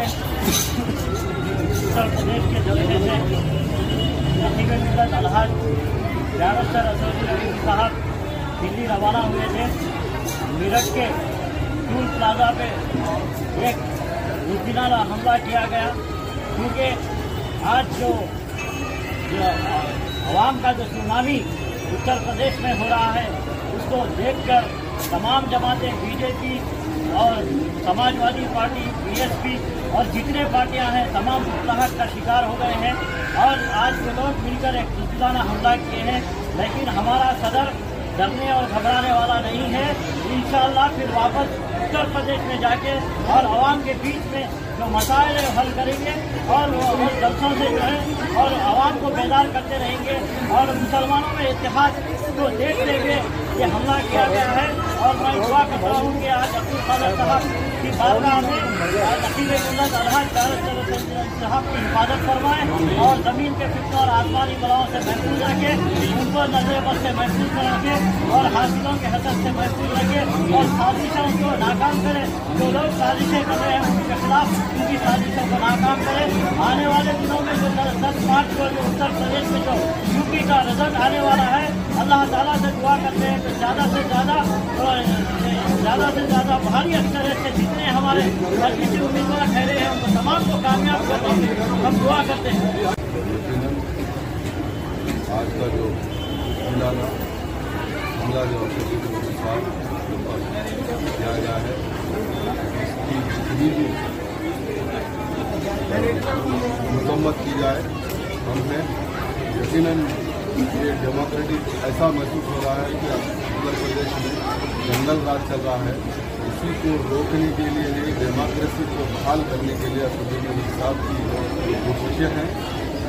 से उत्तर प्रदेश के जलसे से अलहाज बैरिस्टर असदुद्दीन साहब दिल्ली रवाना हुए थे। मेरठ के टूल प्लाजा पे एक बुजदिलाना हमला किया गया, क्योंकि आज जो आवाम का जो सुनामी उत्तर प्रदेश में हो रहा है उसको देखकर तमाम जमातें बीजेपी और समाजवादी पार्टी बीएसपी और जितने पार्टियां हैं तमाम मुतलहक का शिकार हो गए हैं और आज के लोग मिलकर एक बुजदिलाना हमला किए हैं। लेकिन हमारा सदर डरने और घबराने वाला नहीं है। इंशाअल्लाह फिर वापस उत्तर प्रदेश में जाके और आवाम के बीच में जो मसाइल है हल करेंगे और वो जलसों से जो है और आवाम को बेदार करते रहेंगे और मुसलमानों में इत्तेहाद को देखते हुए ये हमला किया गया है। और मैं दुआ करता हूँ कि आज अब्दुल कादर साहब की बारगाह में नसीब मिल्लत अलहाज बैरिस्टर साहब की हिफाजत फरमाएं और ज़मीन के फितने और आसमानी बलाओं से महफूज रखे, उनको नजर बद से महफूज रखे और हासिलों के हसद से महफूज रखे और साजिशों को नाकाम करे। जो लोग साजिशें कर रहे हैं उनके खिलाफ उनकी साजिशों को नाकाम करे। आने वाले दिनों में जो 10 मार्च को जो उत्तर प्रदेश में जो यूपी का रिजल्ट आने वाला है, अल्लाह ताला से दुआ करते हैं कि ज़्यादा से ज़्यादा भारी अक्सरियत से जितने हमारे मजलिसी उम्मीदवार ठहरे हैं उनको तमाम को कामयाब करने की हम दुआ करते हैं। आज का जो हमला जो किया गया है इसकी मरम्मत की जाए। हमें यकीनन ये डेमोक्रेटिक ऐसा महसूस हो रहा है कि उत्तर प्रदेश में जंगल राज चल रहा है। इसी को रोकने के लिए डेमोक्रेसी को बहाल करने के लिए असदुद्दीन साहब की कोशिशें हैं।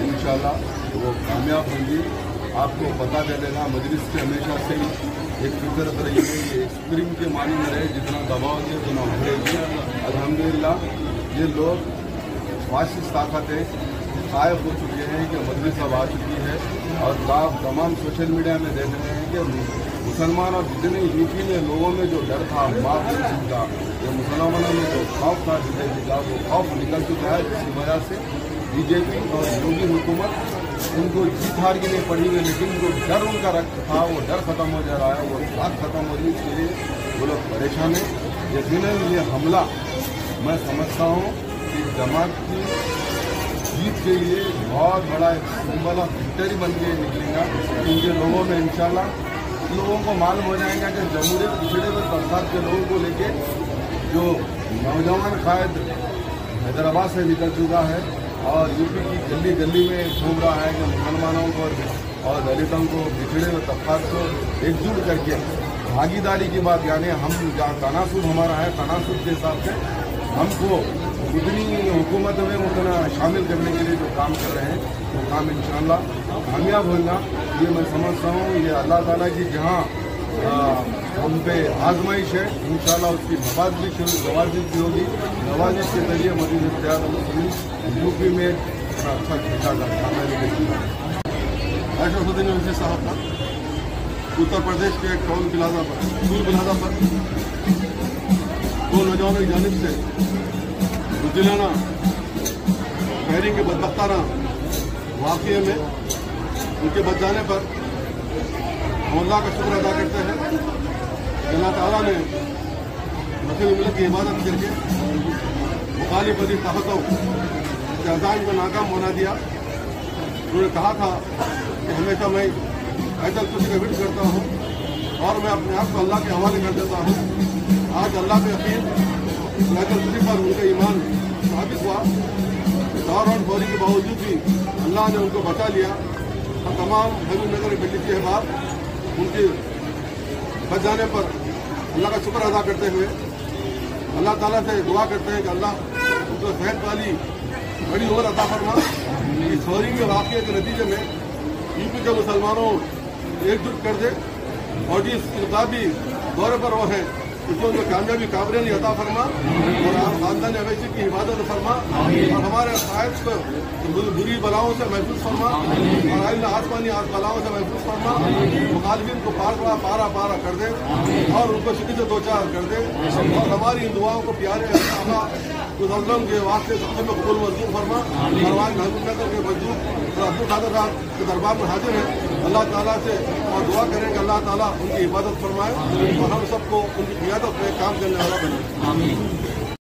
इंशाल्लाह वो कामयाब होंगी। आपको पता चलेगा मजलिस से हमेशा से ही एक फितरत रही है, ये स्प्रिंग के मानी में रहे, जितना दबाव दे उतना उभरेगी। अल्हम्दुलिल्लाह ये लोग फासिस्ट ताकतें कायम हो चुके हैं कि मजलिस अब आ चुकी है और आप तमाम सोशल मीडिया में देख रहे हैं कि मुसलमान और जितने यूपी में लोगों में जो डर था माफ का, जो मुसलमानों में जो खौफ था बीजेपी का, वो खौफ निकल चुका है। जिसकी वजह से बीजेपी और योगी हुकूमत उनको जीत हार की नहीं पड़ी है, लेकिन जो डर उनका रक्त था वो डर खत्म हो जा रहा है, वो बात खत्म हो रही है। इसके लिए वो लोग परेशान हैं। यकीनन ये हमला मैं समझता हूँ कि जमात की जीत के लिए बहुत बड़ा एक सिंबल ऑफ विक्टरी बन के निकलेगा, क्योंकि लोगों में इंशाल्लाह लोगों को मालूम हो जाएगा कि जमहूरियत पिछड़े हुए बरसात के लोगों को लेके जो नौजवान कायद हैदराबाद से निकल चुका है और यूपी की गली गली में घूम रहा है कि मुसलमानों को और दलितों को पिछड़े हुए तबकात को एकजुट करके भागीदारी की बात, यानी हम जहाँ तनासुब हमारा है तनासुब के हिसाब से हमको उतनी हुकूमत में उतना शामिल करने के लिए जो काम कर रहे हैं वो काम इंशाअल्लाह कामयाब होगा। ये मैं समझता हूँ ये अल्लाह ताला की जहाँ हम पे आजमाइश है, इंशाअल्लाह उसकी नवाजिश होगी। नवाजिश के जरिए मजीद इख्तियार यूपी में अच्छा खींचा जाता है। असदुद्दीन साहब का उत्तर प्रदेश के टूल प्लाजा पर दो नौजवानों की जानिब से बुजदिलाना फायरिंग के बदबख्ताना वाक़ये में उनके बच जाने पर हम अल्लाह का शुक्र अदा करते हैं। अल्लाह ताला ने नसीब मिल्लत की इबादत करके मुखालिफ बदी ताकतों के अज़ान को नाकाम बना दिया। उन्होंने कहा था कि हमेशा मैं आयतल कुर्सी का विर्द करता हूँ और मैं अपने आप को अल्लाह के हवाले कर देता हूँ। आज अल्लाह पे यकीन आयतल कुर्सी पर उनका ईमान साबित हुआ। दौर और बोली के बावजूद भी अल्लाह ने उनको बचा लिया और तमाम हबीबनगर गली के अहबाब उनके बच जाने पर अल्लाह का शुक्र अदा करते हुए अल्लाह ताला से दुआ करते हैं कि अल्लाह उनको सेहत वाली बड़ी उम्र अता फरमा। इस चोरी के वाक़े के नतीजे में यूपी के मुसलमानों एकजुट कर दे और जिस इनकलाबी दौरे पर वो हैं उसको उनको कामयाबी काबरेली अता फरमा और खानदान अवैसी की हिफाजत फरमा और हमारे कायद को बुरी बलाओं से महफूज फरमा और आइंदा आसमानी बलाओं से महफूज फरमा। मुखालिफिन को पारा कर दे और उनको शिकस्त दो चार कर दे और हमारी इन दुआओं को प्यारे अल्लाह वसल्लम के वास्ते सबसे में कबूल मंजूर फरमा। फरमाए महबूब नगर के मजदूर अब्दुल कादर साहब के दरबार में हाजिर हैं। अल्लाह ताला से और दुआ करें कि अल्लाह ताला उनकी इबादत फरमाए और हम सबको उनकी क़ियादत में काम करने वाला बनाए।